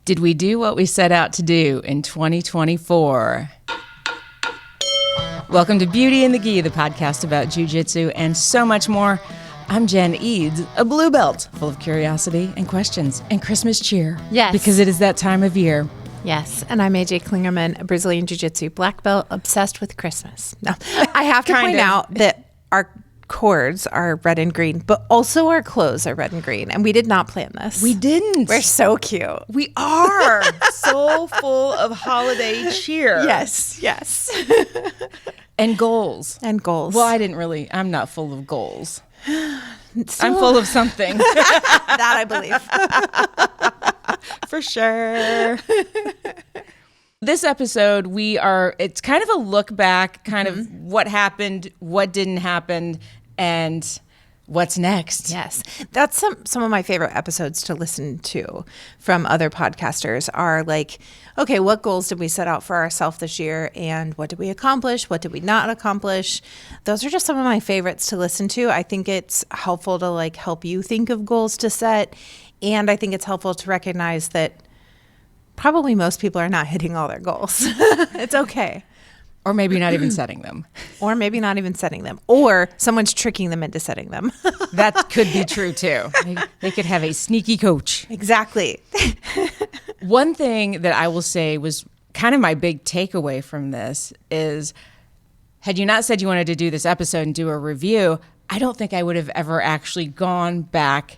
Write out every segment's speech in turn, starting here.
Did we do what we set out to do in 2024? Welcome to Beauty and the Gi, the podcast about Jiu-Jitsu and so much more. I'm Jen Eads, a blue belt full of curiosity and questions and Christmas cheer. Yes. Because it is that time of year. Yes, and I'm AJ Klingerman, a Brazilian Jiu-Jitsu black belt obsessed with Christmas. No, I have to point out that our cords are red and green, but also our clothes are red and green, and we did not plan this. We didn't. We're so cute. We are so full of holiday cheer. Yes. And goals. Well, I'm not full of goals. I'm full of something. That I believe. For sure. This episode, it's kind of a look back, kind of what happened, what didn't happen, and what's next. Yes. That's some of my favorite episodes to listen to from other podcasters are like, okay, what goals did we set out for ourselves this year and what did we accomplish? What did we not accomplish? Those are just some of my favorites to listen to. I think it's helpful to like help you think of goals to set. And I think it's helpful to recognize that probably most people are not hitting all their goals. It's okay. Or maybe not even setting them. Or maybe not even setting them. Or someone's tricking them into setting them. That could be true too. They could have a sneaky coach. Exactly. One thing that I will say was kind of my big takeaway from this is, had you not said you wanted to do this episode and do a review, I don't think I would have ever actually gone back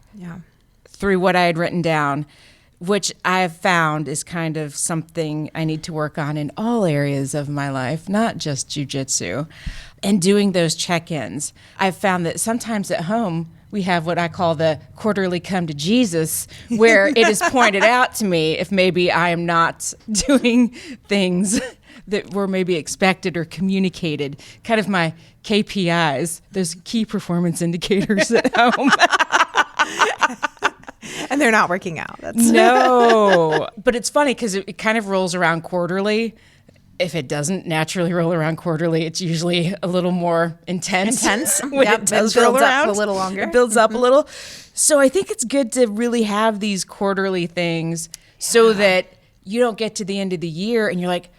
through what I had written down, which I have found is kind of something I need to work on in all areas of my life, not just jiu-jitsu, and doing those check-ins. I've found that sometimes at home, we have what I call the quarterly come to Jesus, where it is pointed out to me if maybe I am not doing things that were maybe expected or communicated, kind of my KPIs, those key performance indicators at home. And they're not working out. No. But it's funny because it kind of rolls around quarterly. If it doesn't naturally roll around quarterly, it's usually a little more intense. When it does roll around, up a little longer. It builds up a little. So I think it's good to really have these quarterly things so that you don't get to the end of the year and you're like,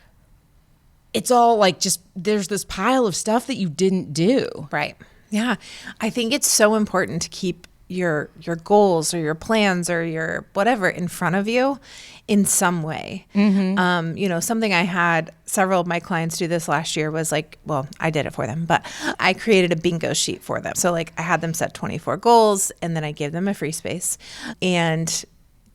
it's all like just there's this pile of stuff that you didn't do. Right. Yeah. I think it's so important to keep your goals or your plans or your whatever in front of you in some way. Something I had several of my clients do this last year was like, well, I did it for them, but I created a bingo sheet for them. So like I had them set 24 goals and then I gave them a free space. And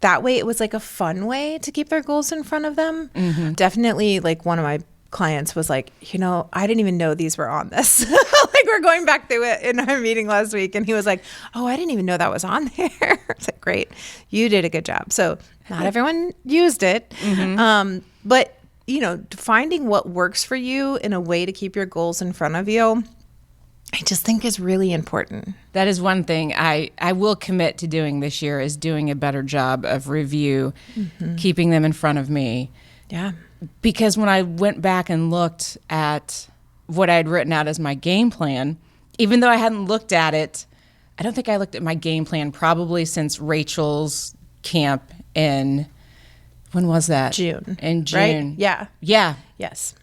that way it was like a fun way to keep their goals in front of them. Definitely like one of my clients was like, I didn't even know these were on this. Like we're going back through it in our meeting last week and he was like, oh, I didn't even know that was on there. It's like, great, you did a good job. So not everyone used it. But finding what works for you in a way to keep your goals in front of you, I just think is really important. That is one thing I will commit to doing this year is doing a better job of review, keeping them in front of me. Yeah. Because when I went back and looked at what I had written out as my game plan, even though I hadn't looked at it, I don't think I looked at my game plan probably since Rachel's camp in, when was that? June. In June. Right? Yeah. Yeah. Yes.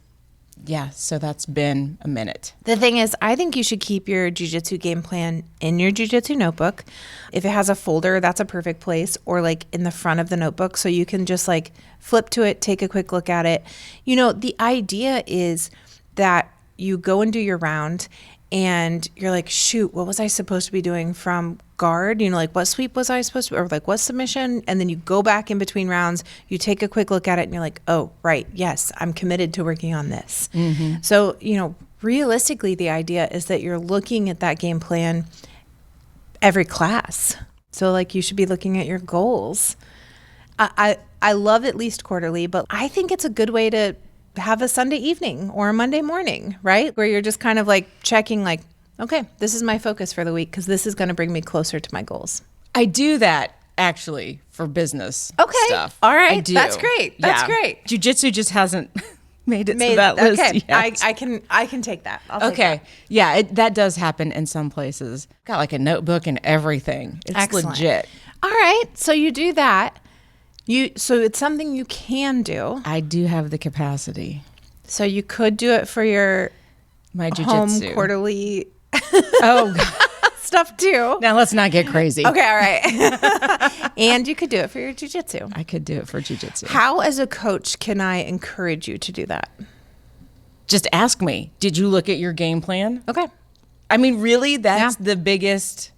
Yeah, so that's been a minute. The thing is, I think you should keep your jiu-jitsu game plan in your jiu-jitsu notebook. If it has a folder, that's a perfect place, or like in the front of the notebook so you can just like flip to it, take a quick look at it. The idea is that you go and do your round and you're like, shoot, what was I supposed to be doing from guard? Like what sweep was I supposed to, or like what submission? And then you go back in between rounds, you take a quick look at it and you're like, oh, right, yes, I'm committed to working on this. So, realistically, the idea is that you're looking at that game plan every class. So like you should be looking at your goals. I love at least quarterly, but I think it's a good way to have a Sunday evening or a Monday morning, right? Where you're just kind of like checking like, okay, this is my focus for the week because this is going to bring me closer to my goals. I do that actually for business stuff. All right. I do. That's great. That's great. Jiu-jitsu just hasn't made it to that list yet. I can take that. I'll take that. Yeah, that does happen in some places. Got like a notebook and everything. It's Excellent. legit. All right. So you do that. So it's something you can do. I do have the capacity. So you could do it for your My home jujitsu. quarterly Oh, God. stuff too. Now let's not get crazy. Okay, all right. And you could do it for your jiu-jitsu. I could do it for jujitsu. How, as a coach, can I encourage you to do that? Just ask me. Did you look at your game plan? Okay. I mean, really, that's the biggest.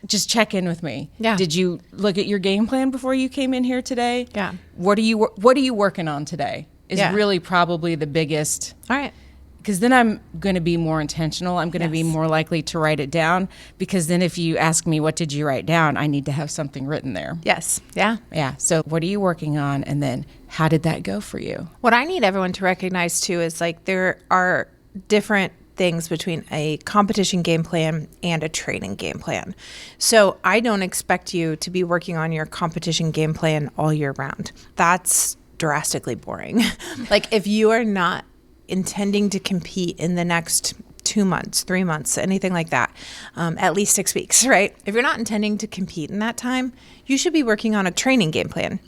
Just check in with me. Yeah. Did you look at your game plan before you came in here today? Yeah. What are you working on today? Is Yeah. really probably the biggest. All right. Because then I'm going to be more intentional. I'm going to be more likely to write it down. Because then if you ask me, what did you write down? I need to have something written there. Yes. Yeah. Yeah. So what are you working on? And then how did that go for you? What I need everyone to recognize too is like there are different things between a competition game plan and a training game plan. So I don't expect you to be working on your competition game plan all year round. That's drastically boring. Like if you are not intending to compete in the next 2 months, 3 months, anything like that, at least 6 weeks, right? If you're not intending to compete in that time, you should be working on a training game plan.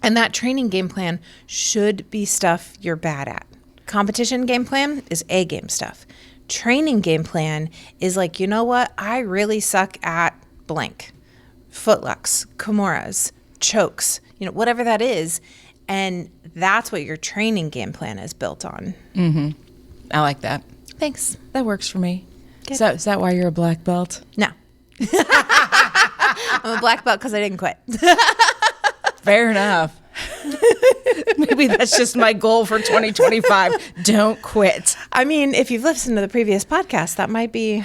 And that training game plan should be stuff you're bad at. Competition game plan is A game stuff. Training game plan is like, you know what? I really suck at blank. Footlocks, kimuras, chokes, whatever that is. And that's what your training game plan is built on. Mm-hmm. I like that. Thanks. That works for me. Good. So is that why you're a black belt? No. I'm a black belt because I didn't quit. Fair enough. Maybe that's just my goal for 2025. Don't quit. I mean, if you've listened to the previous podcast, that might be.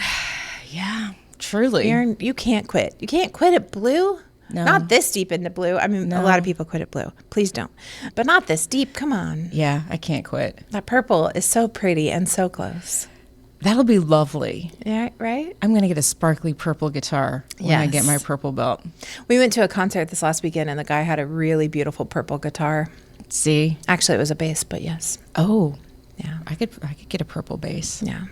Yeah, truly. You can't quit. You can't quit at blue. No. Not this deep into blue. I mean, No. a lot of people quit at blue. Please don't. But not this deep. Come on. Yeah, I can't quit. That purple is so pretty and so close. That'll be lovely. Yeah, right? I'm going to get a sparkly purple guitar when I get my purple belt. We went to a concert this last weekend, and the guy had a really beautiful purple guitar. See? Actually, it was a bass, but yes. Oh, Yeah. I could get a purple bass. Yeah.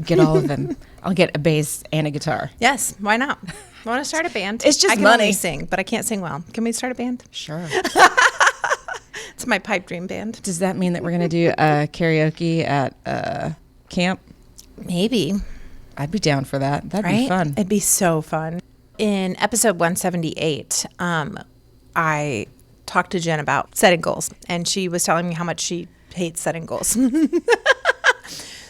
Get all of them. I'll get a bass and a guitar. Yes. Why not? I want to start a band. It's just I can money. only sing, but I can't sing well. Can we start a band? Sure. It's my pipe dream band. Does that mean that we're going to do karaoke at camp? Maybe. I'd be down for that. That'd Right? be fun. It'd be so fun. In episode 178, I talked to Jen about setting goals, and she was telling me how much she hates setting goals.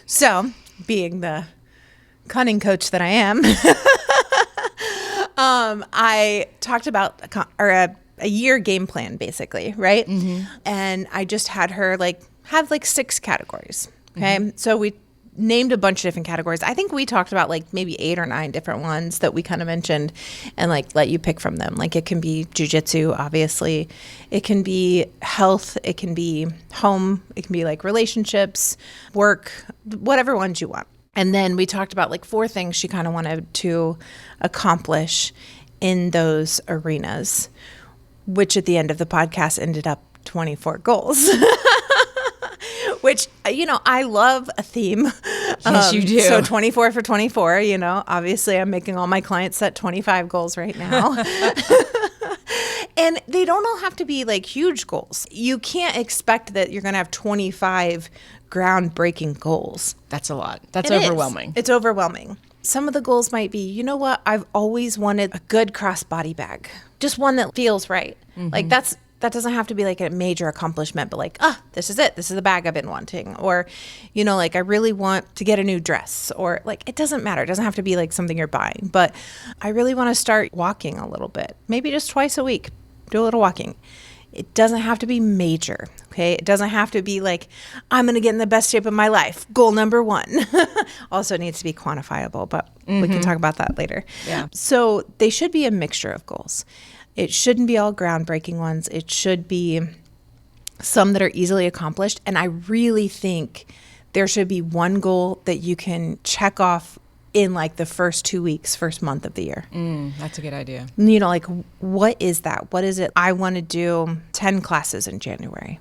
So, being the cunning coach that I am, I talked about a year game plan, basically, right? Mm-hmm. And I just had her have 6 categories. Okay, so we named a bunch of different categories. I think we talked about maybe 8 or 9 different ones that we kind of mentioned, and let you pick from them. It can be jiu-jitsu, obviously. It can be health. It can be home. It can be relationships, work, whatever ones you want. And then we talked about 4 things she kind of wanted to accomplish in those arenas, which at the end of the podcast ended up 24 goals. Which, I love a theme. Yes, you do. So 24 for 24, obviously I'm making all my clients set 25 goals right now. And they don't all have to be huge goals. You can't expect that you're going to have 25 groundbreaking goals. That's a lot. That's It is. overwhelming. It's overwhelming. Some of the goals might be, you know what? I've always wanted a good crossbody bag. Just one that feels right. Mm-hmm. That doesn't have to be a major accomplishment, but this is it. This is the bag I've been wanting. Or, I really want to get a new dress. Or it doesn't matter. It doesn't have to be something you're buying. But I really want to start walking a little bit. Maybe just twice a week. Do a little walking. It doesn't have to be major, okay? It doesn't have to be I'm going to get in the best shape of my life. Goal number 1. Also, it needs to be quantifiable, but we can talk about that later. Yeah. So they should be a mixture of goals. It shouldn't be all groundbreaking ones. It should be some that are easily accomplished. And I really think there should be one goal that you can check off in the first 2 weeks, first month of the year. That's a good idea. What is that? What is it? I want to do 10 classes in January.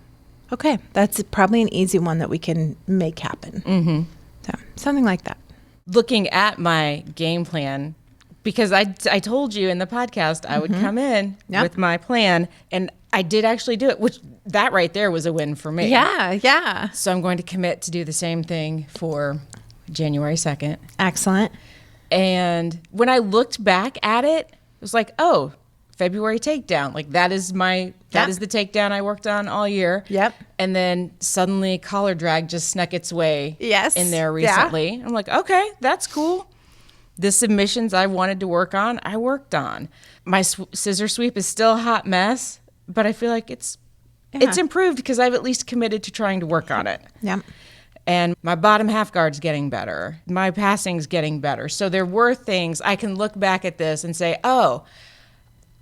Okay, that's probably an easy one that we can make happen. Mm-hmm. So, something like that. Looking at my game plan, because I told you in the podcast I would come in with my plan, and I did actually do it, which that right there was a win for me. Yeah. So I'm going to commit to do the same thing for January 2nd. Excellent. And when I looked back at it, it was like, oh, February takedown. Like that is the takedown I worked on all year. Yep. And then suddenly collar drag just snuck its way in there recently. Yeah. I'm like, okay, that's cool. The submissions I wanted to work on, I worked on. My scissor sweep is still a hot mess, but I feel like it's improved because I've at least committed to trying to work on it. Yep. And my bottom half guard's getting better. My passing's getting better. So there were things I can look back at this and say, oh,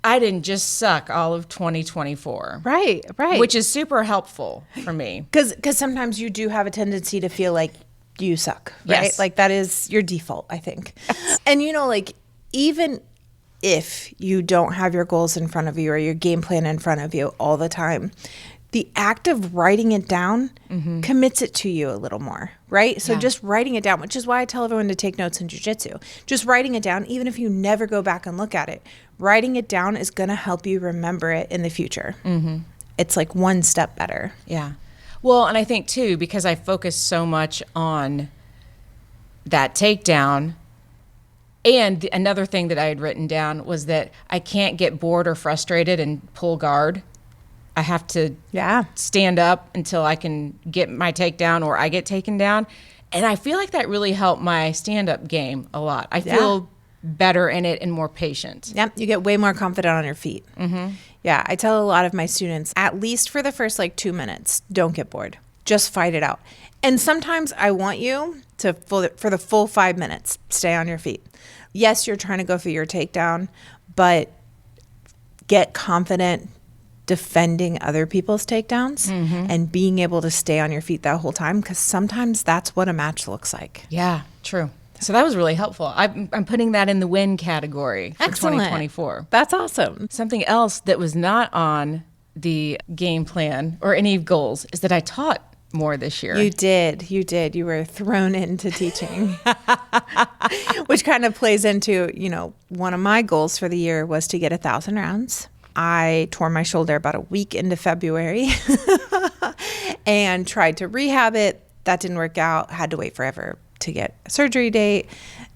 I didn't just suck all of 2024. Right. Which is super helpful for me. Because sometimes you do have a tendency to feel like you suck, right? Yes. Like that is your default, I think. And like even if you don't have your goals in front of you or your game plan in front of you all the time, the act of writing it down commits it to you a little more, right? So just writing it down, which is why I tell everyone to take notes in jiu-jitsu. Just writing it down, even if you never go back and look at it, writing it down is going to help you remember it in the future. Mm-hmm. It's like one step better. Yeah. Well, and I think too, because I focus so much on that takedown, and another thing that I had written down was that I can't get bored or frustrated and pull guard. I have to stand up until I can get my takedown or I get taken down. And I feel like that really helped my stand-up game a lot. I feel better in it and more patient. Yep, you get way more confident on your feet. Mm-hmm. Yeah, I tell a lot of my students, at least for the first 2 minutes, don't get bored. Just fight it out. And sometimes I want you to, for the full 5 minutes, stay on your feet. Yes, you're trying to go for your takedown, but get confident defending other people's takedowns and being able to stay on your feet that whole time, because sometimes that's what a match looks like. Yeah, true. So that was really helpful. I'm putting that in the win category for 2024. That's awesome. Something else that was not on the game plan or any goals is that I taught more this year. You did. You were thrown into teaching, which kind of plays into, one of my goals for the year was to get 1,000 rounds. I tore my shoulder about a week into February and tried to rehab it. That didn't work out. Had to wait forever to get a surgery date.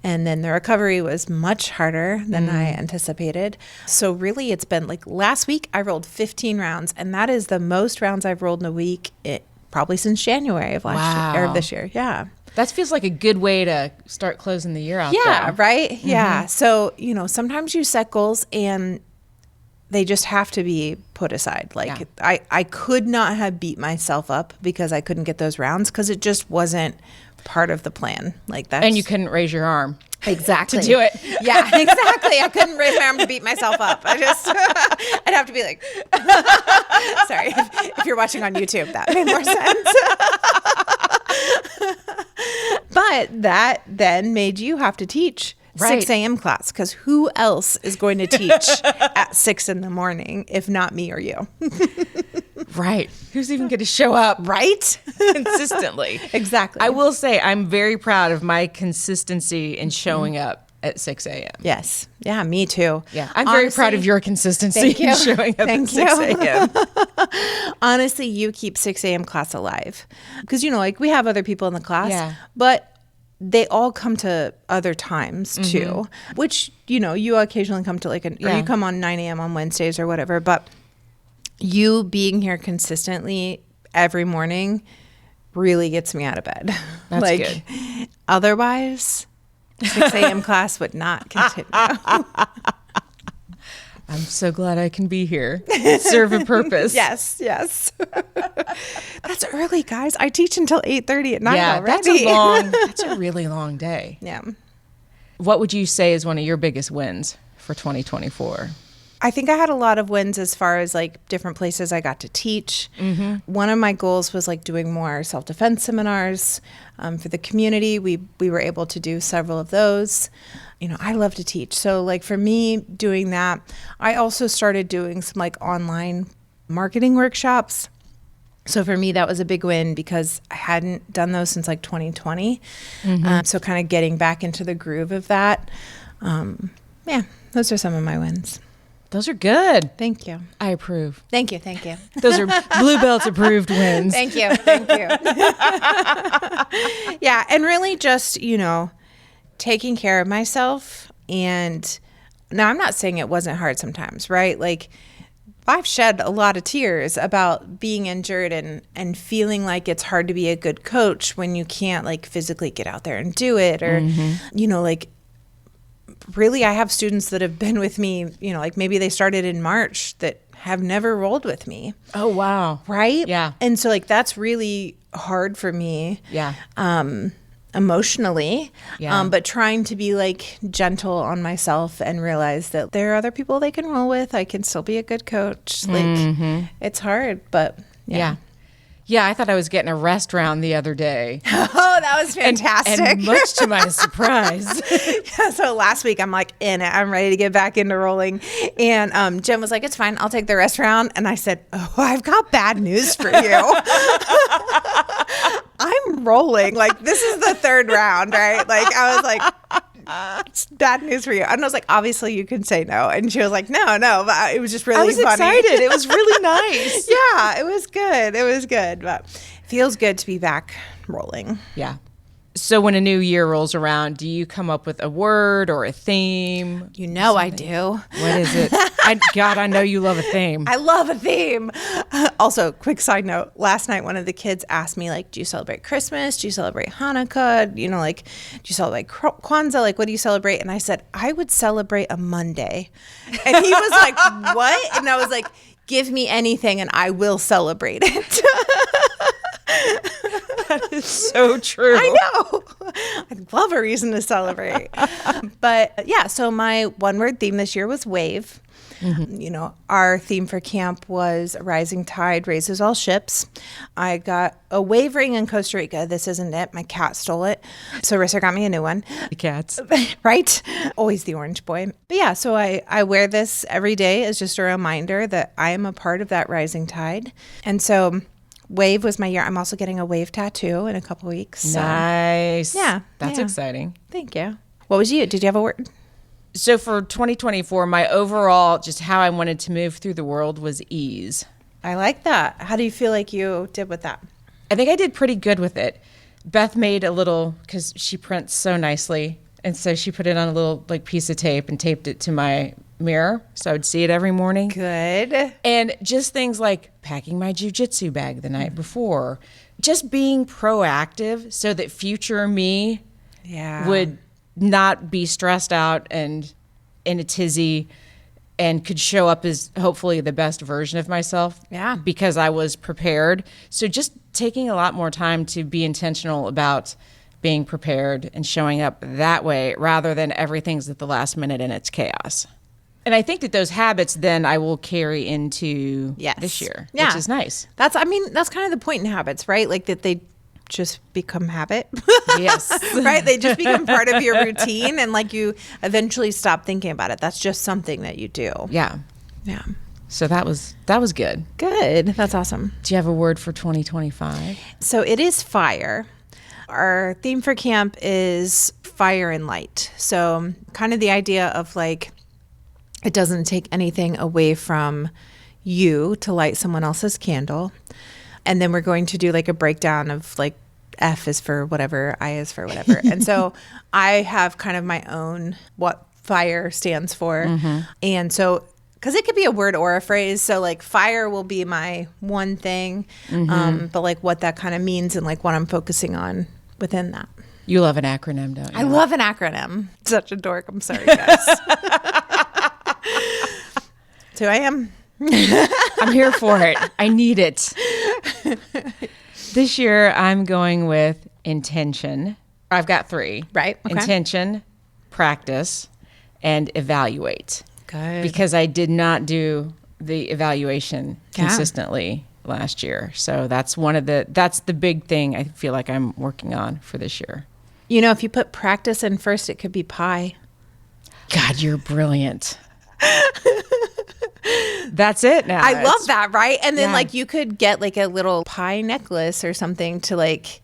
And then the recovery was much harder than I anticipated. So really it's been last week I rolled 15 rounds, and that is the most rounds I've rolled in a week probably since January of last year, or this year. Yeah. That feels like a good way to start closing the year out. Yeah, right? Mm-hmm. Yeah. So, sometimes you set goals and they just have to be put aside. I could not have beat myself up because I couldn't get those rounds because it just wasn't part of the plan. And you couldn't raise your arm. Exactly. To do it. Yeah, exactly. I couldn't raise my arm to beat myself up. I'd have to be sorry, if you're watching on YouTube, that made more sense. But that then made you have to teach 6 a.m. class, because who else is going to teach at 6 in the morning if not me or you? Right. Who's even going to show up? Right? Consistently. Exactly. I will say I'm very proud of my consistency in showing up at 6 a.m. Yes. Yeah, me too. Yeah. I'm very proud of your consistency in showing up at 6 a.m. Honestly, you keep 6 a.m. class alive. Because, we have other people in the class, but they all come to other times too, which, you occasionally come to or you come on 9 a.m. on Wednesdays or whatever, but you being here consistently every morning really gets me out of bed. That's good. Otherwise, 6 a.m. class would not continue. I'm so glad I can be here. Serve a purpose. Yes. That's early, guys. I teach until 8:30 at night already. That's a really long day. Yeah. What would you say is one of your biggest wins for 2024? I think I had a lot of wins as far as different places I got to teach. Mm-hmm. One of my goals was doing more self-defense seminars for the community. We were able to do several of those. I love to teach. So for me doing that, I also started doing some online marketing workshops. So for me, that was a big win because I hadn't done those since 2020. Mm-hmm. So kind of getting back into the groove of that. Those are some of my wins. Those are good. Thank you. I approve. Thank you. Thank you. Those are blue belts approved wins. Thank you. Thank you. Yeah. And really just, taking care of myself. And now I'm not saying it wasn't hard sometimes, right? Like I've shed a lot of tears about being injured and feeling like it's hard to be a good coach when you can't like physically get out there and do it. Or, like really I have students that have been with me, like maybe they started in March that have never rolled with me. Oh, wow. Right? Yeah. And so like that's really hard for me. Yeah. Emotionally, Yeah. but trying to be like gentle on myself and realize that there are other people they can roll with. I can still be a good coach. Like it's hard, but Yeah. Yeah, I thought I was getting a rest round the other day. Oh, that was fantastic. And much to my surprise. Yeah, so last week I'm like in it. I'm ready to get back into rolling. And Jim was like, it's fine. I'll take the rest round. And I said, oh, I've got bad news for you. I'm rolling. Like, this is the third round, right? Like, I was like, it's bad news for you. And I was like, obviously you can say no. And she was like, no. But it was just really funny. I was excited. It was really nice. Yeah, it was good. It was good. But it feels good to be back rolling. Yeah. So when a new year rolls around, do you come up with a word or a theme? I do. What is it? God, I know you love a theme. I love a theme. Also, quick side note. Last night, one of the kids asked me, like, do you celebrate Christmas? Do you celebrate Hanukkah? Do you celebrate Kwanzaa? Like, what do you celebrate? And I said, I would celebrate a Monday. And he was like, what? And I was like, give me anything and I will celebrate it. That is so true. I know. I love a reason to celebrate. But yeah, so my one word theme this year was wave. Our theme for camp was a rising tide raises all ships. I got a wave ring in Costa Rica. This isn't it. My cat stole it. So Rissa got me a new one. The cats. Right? Always the orange boy. But yeah, so I wear this every day as just a reminder that I am a part of that rising tide. And so wave was my year. I'm also getting a wave tattoo in a couple weeks. So. Nice. Yeah. That's exciting. Thank you. What was you? Did you have a word? So for 2024, my overall, just how I wanted to move through the world was ease. I like that. How do you feel like you did with that? I think I did pretty good with it. Beth made a little, because she prints so nicely, and so she put it on a little like piece of tape and taped it to my mirror so I would see it every morning. Good. And just things like packing my jiu-jitsu bag the night before, just being proactive so that future me would not be stressed out and in a tizzy and could show up as hopefully the best version of myself because I was prepared. So just taking a lot more time to be intentional about being prepared and showing up that way rather than everything's at the last minute and it's chaos. And I think that those habits then I will carry into this year, which is nice. That's kind of the point in habits, right? Like that they just become habit. Yes. Right? They just become part of your routine and like you eventually stop thinking about it. That's just something that you do. Yeah. Yeah. So that was good. Good. That's awesome. Do you have a word for 2025? So it is fire. Our theme for camp is fire and light. So kind of the idea of like, it doesn't take anything away from you to light someone else's candle. And then we're going to do like a breakdown of like F is for whatever, I is for whatever. And so I have kind of my own what fire stands for. Mm-hmm. And so, because it could be a word or a phrase. So like fire will be my one thing, but like what that kind of means and like what I'm focusing on within that. You love an acronym, don't you? I love an acronym. Such a dork. I'm sorry, guys. So I am. I'm here for it. I need it. This year, I'm going with intention. I've got 3. Right. Okay. Intention, practice, and evaluate. Good. Because I did not do the evaluation consistently last year. So that's that's the big thing I feel like I'm working on for this year. You know, if you put practice in first, it could be pie. God, you're brilliant. That's it now. I love that, right? And then like you could get like a little pie necklace or something to like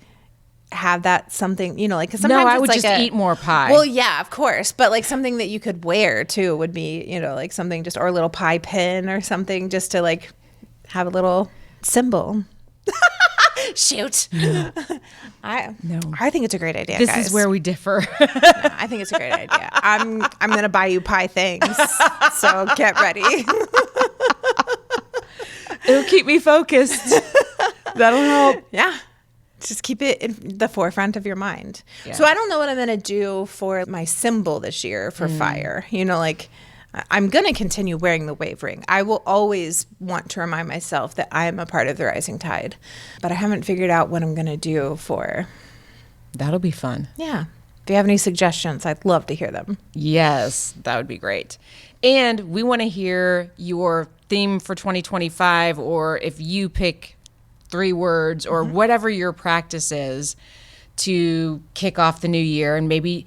have that something, like, 'cause No, sometimes I it's would like just eat more pie. Well, yeah, of course. But like something that you could wear too would be, like something just, or a little pie pin or something just to like have a little symbol. Shoot. No. I think it's a great idea, This guys. is where we differ. No, I think it's a great idea. I'm going to buy you pie things. So get ready. It'll keep me focused. That'll help. Yeah. Just keep it in the forefront of your mind. Yeah. So I don't know what I'm going to do for my symbol this year for fire. Like I'm going to continue wearing the wave ring. I will always want to remind myself that I am a part of the rising tide. But I haven't figured out what I'm going to do for. That'll be fun. Yeah. If you have any suggestions, I'd love to hear them. Yes, that would be great. And we want to hear your theme for 2025, or if you pick 3 words or whatever your practice is to kick off the new year, and maybe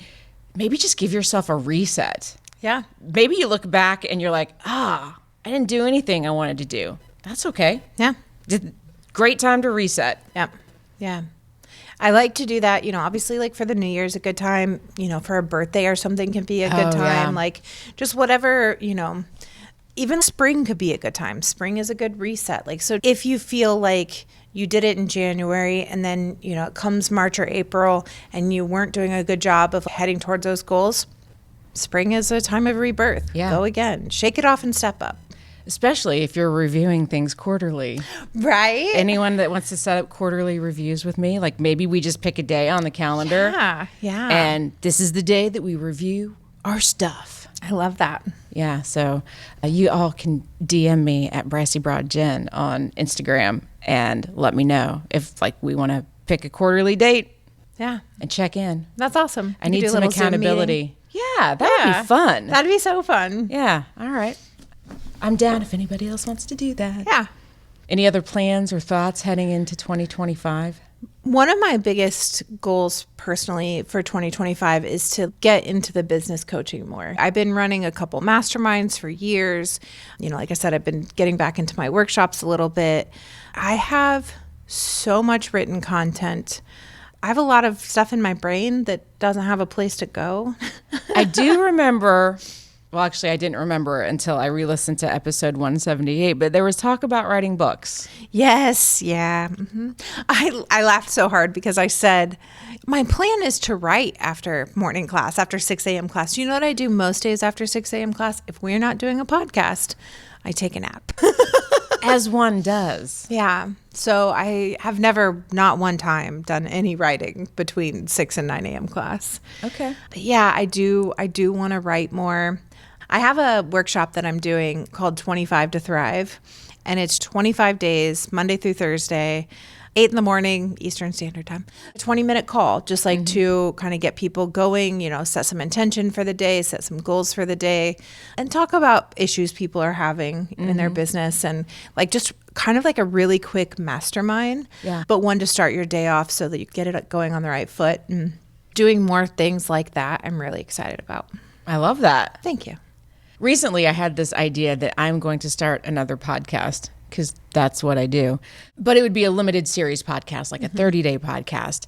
just give yourself a reset. Yeah. Maybe you look back and you're like, I didn't do anything I wanted to do. That's okay. Yeah. Great time to reset. Yep. Yeah. I like to do that, obviously like for the New Year's a good time, for a birthday or something can be a good time. Yeah. Like just whatever, even spring could be a good time. Spring is a good reset. Like, so if you feel like you did it in January and then, it comes March or April and you weren't doing a good job of heading towards those goals, spring is a time of rebirth. Yeah. Go again. Shake it off and step up. Especially if you're reviewing things quarterly. Right? Anyone that wants to set up quarterly reviews with me, like maybe we just pick a day on the calendar. Yeah. And this is the day that we review our stuff. I love that. Yeah. So you all can DM me at Brassy Broad Jen on Instagram and let me know if like we want to pick a quarterly date. Yeah. And check in. That's awesome. I need some accountability. Yeah. That would be fun. That'd be so fun. Yeah. All right. I'm down if anybody else wants to do that. Yeah. Any other plans or thoughts heading into 2025? One of my biggest goals personally for 2025 is to get into the business coaching more. I've been running a couple masterminds for years. Like I said, I've been getting back into my workshops a little bit. I have so much written content. I have a lot of stuff in my brain that doesn't have a place to go. I do remember. Well, actually, I didn't remember until I re-listened to episode 178, but there was talk about writing books. Yes, yeah. Mm-hmm. I laughed so hard because I said, my plan is to write after morning class, after 6 a.m. class. You know what I do most days after 6 a.m. class? If we're not doing a podcast, I take a nap. As one does. Yeah. So I have never, not one time, done any writing between 6 and 9 a.m. class. Okay. But yeah, I do want to write more. I have a workshop that I'm doing called 25 to Thrive, and it's 25 days, Monday through Thursday, 8 in the morning, Eastern Standard Time. A 20-minute call, just like to kind of get people going, set some intention for the day, set some goals for the day, and talk about issues people are having in their business, and like just kind of like a really quick mastermind, but one to start your day off so that you get it going on the right foot. And doing more things like that, I'm really excited about. I love that. Thank you. Recently, I had this idea that I'm going to start another podcast because that's what I do. But it would be a limited series podcast, like a 30-day podcast,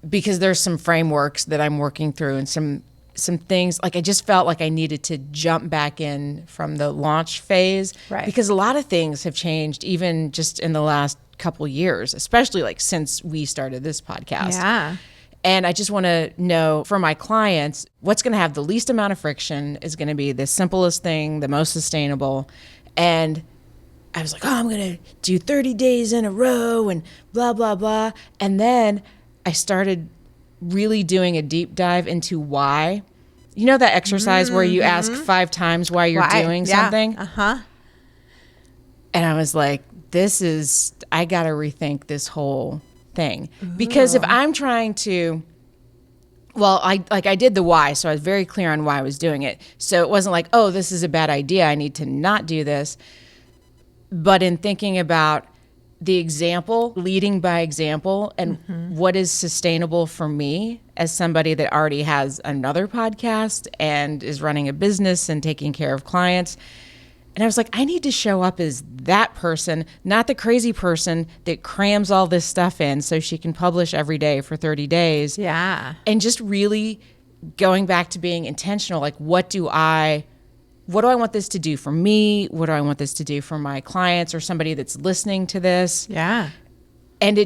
because there's some frameworks that I'm working through and some things. Like I just felt like I needed to jump back in from the launch phase, Right. Because a lot of things have changed even just in the last couple years, especially like since we started this podcast. Yeah. And I just want to know for my clients, what's going to have the least amount of friction is going to be the simplest thing, the most sustainable. And I was like, I'm going to do 30 days in a row and blah, blah, blah. And then I started really doing a deep dive into why. You know that exercise where you ask 5 times why you're doing something? Uh-huh. And I was like, I got to rethink this whole thing. Because if I'm trying to, I did the why, so I was very clear on why I was doing it. So it wasn't like, oh, this is a bad idea, I need to not do this. But in thinking about the example, leading by example, and what is sustainable for me as somebody that already has another podcast and is running a business and taking care of clients, And I was like, I need to show up as that person, not the crazy person that crams all this stuff in so she can publish every day for 30 days. Yeah. And just really going back to being intentional, like what do I want this to do for me? What do I want this to do for my clients or somebody that's listening to this? Yeah. And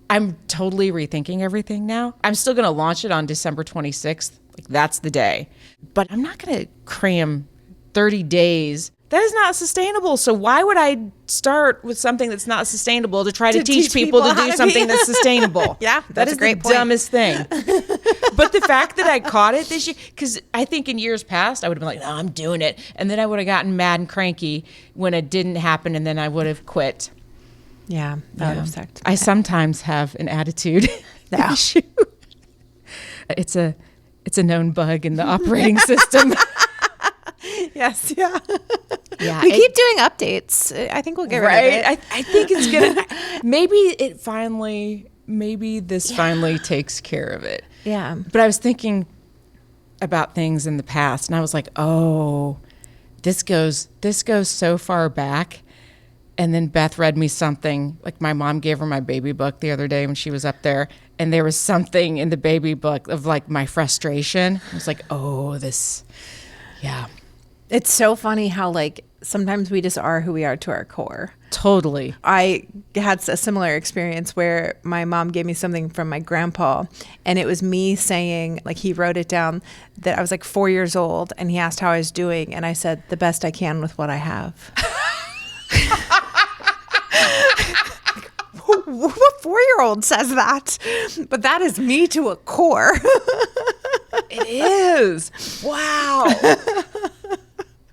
I'm totally rethinking everything now. I'm still going to launch it on December 26th. Like that's the day. But I'm not going to cram 30 days. That is not sustainable. So why would I start with something that's not sustainable to try to teach people to do something that's sustainable? Yeah, that is a great the point. dumbest thing. But the fact that I caught it this year, because I think in years past, I would have been like, no, I'm doing it. And then I would have gotten mad and cranky when it didn't happen, and then I would have quit. Yeah, that would have sucked. I sometimes have an attitude issue. It's a known bug in the operating system. Yes, yeah. Yeah, we keep doing updates. I think we'll get rid of it. I think it's gonna. Maybe this finally takes care of it. Yeah. But I was thinking about things in the past, and I was like, oh, this goes so far back. And then Beth read me something, like my mom gave her my baby book the other day when she was up there, and there was something in the baby book of like my frustration. I was like, oh, yeah. It's so funny how like sometimes we just are who we are to our core. Totally. I had a similar experience where my mom gave me something from my grandpa, and it was me saying, like, he wrote it down that I was like 4 years old, and he asked how I was doing, and I said, the best I can with what I have. What 4-year-old says that? But that is me to a core. It is. Wow.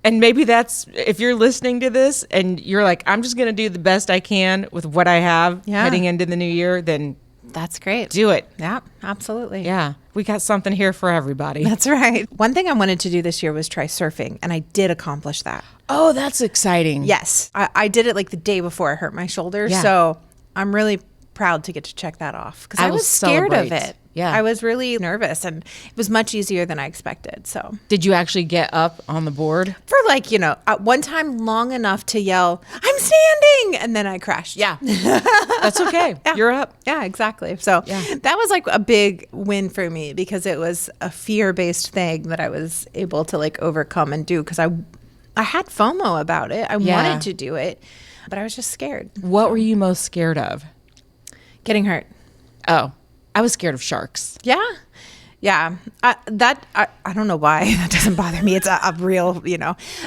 And maybe that's, if you're listening to this and you're like, I'm just going to do the best I can with what I have heading into the new year, then that's great. Do it. Yeah, absolutely. Yeah. We got something here for everybody. That's right. One thing I wanted to do this year was try surfing, and I did accomplish that. Oh, that's exciting. Yes. I did it like the day before I hurt my shoulder. Yeah. So I'm really proud to get to check that off because I was scared of it. Yeah. I was really nervous, and it was much easier than I expected. So did you actually get up on the board? For like, at one time long enough to yell, I'm standing, and then I crashed. Yeah. That's okay. Yeah. You're up. Yeah, exactly. So that was like a big win for me because it was a fear-based thing that I was able to like overcome and do because I had FOMO about it. I wanted to do it, but I was just scared. What were you most scared of? Getting hurt. Oh, I was scared of sharks. Yeah. Yeah. I don't know why that doesn't bother me. It's a real,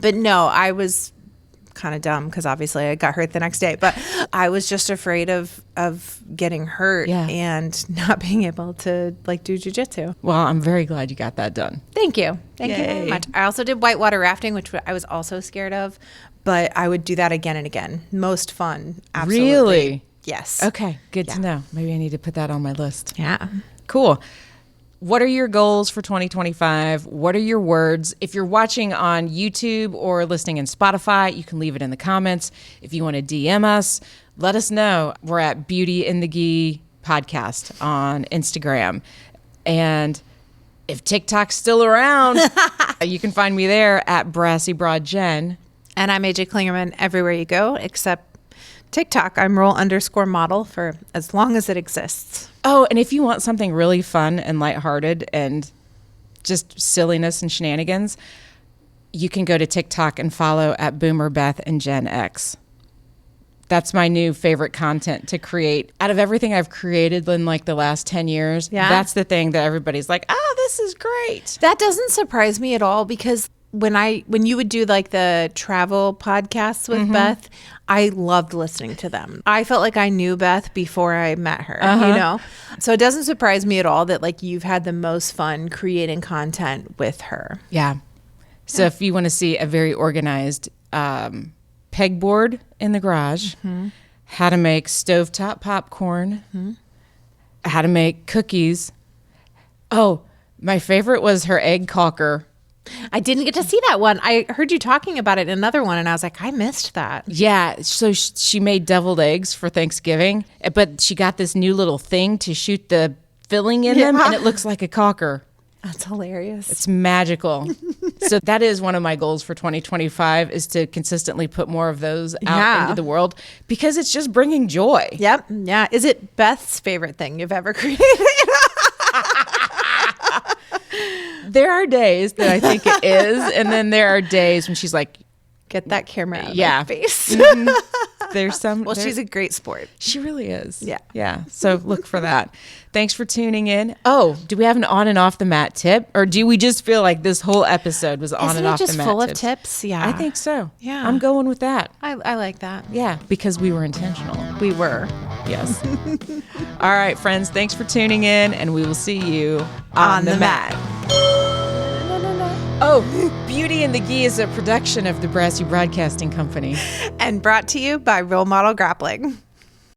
but no, I was kind of dumb because obviously I got hurt the next day, but I was just afraid of getting hurt and not being able to like do jiu-jitsu. Well, I'm very glad you got that done. Thank you. Thank you very much. I also did whitewater rafting, which I was also scared of, but I would do that again and again. Most fun. Absolutely. Really? Yes. Okay. Good to know. Maybe I need to put that on my list. Yeah. Cool. What are your goals for 2025? What are your words? If you're watching on YouTube or listening in Spotify, you can leave it in the comments. If you want to DM us, let us know. We're at Beauty in the Gi podcast on Instagram. And if TikTok's still around, you can find me there at Brassy Broad Jen. And I'm AJ Klingerman everywhere you go, except TikTok. I'm roll_model for as long as it exists. Oh, and if you want something really fun and lighthearted and just silliness and shenanigans, you can go to TikTok and follow at Boomer Beth and Gen X. That's my new favorite content to create. Out of everything I've created in like the last 10 years, that's the thing that everybody's like, oh, this is great. That doesn't surprise me at all because when you would do like the travel podcasts with Beth, I loved listening to them. I felt like I knew Beth before I met her, So it doesn't surprise me at all that like you've had the most fun creating content with her. Yeah. So if you want to see a very organized pegboard in the garage, how to make stovetop popcorn, how to make cookies. Oh, my favorite was her egg caulker. I didn't get to see that one. I heard you talking about it in another one, and I was like, I missed that. Yeah, so she made deviled eggs for Thanksgiving, but she got this new little thing to shoot the filling in them, and it looks like a caulker. That's hilarious. It's magical. So that is one of my goals for 2025 is to consistently put more of those out into the world because it's just bringing joy. Yep. Yeah. Is it Beth's favorite thing you've ever created? There are days that I think it is. And then there are days when she's like, get that camera out of my face. There's some. Well, she's a great sport. She really is. Yeah. Yeah. So look for that. Thanks for tuning in. Oh, do we have an on and off the mat tip? Or do we just feel like this whole episode was on and off the mat? Isn't it just full of tips? Yeah. I think so. Yeah. I'm going with that. I like that. Yeah. Because we were intentional. We were. Yes. All right, friends. Thanks for tuning in, and we will see you on the mat. Oh, Beauty and the Gi is a production of the Brassy Broadcasting Company. And brought to you by Role Model Grappling.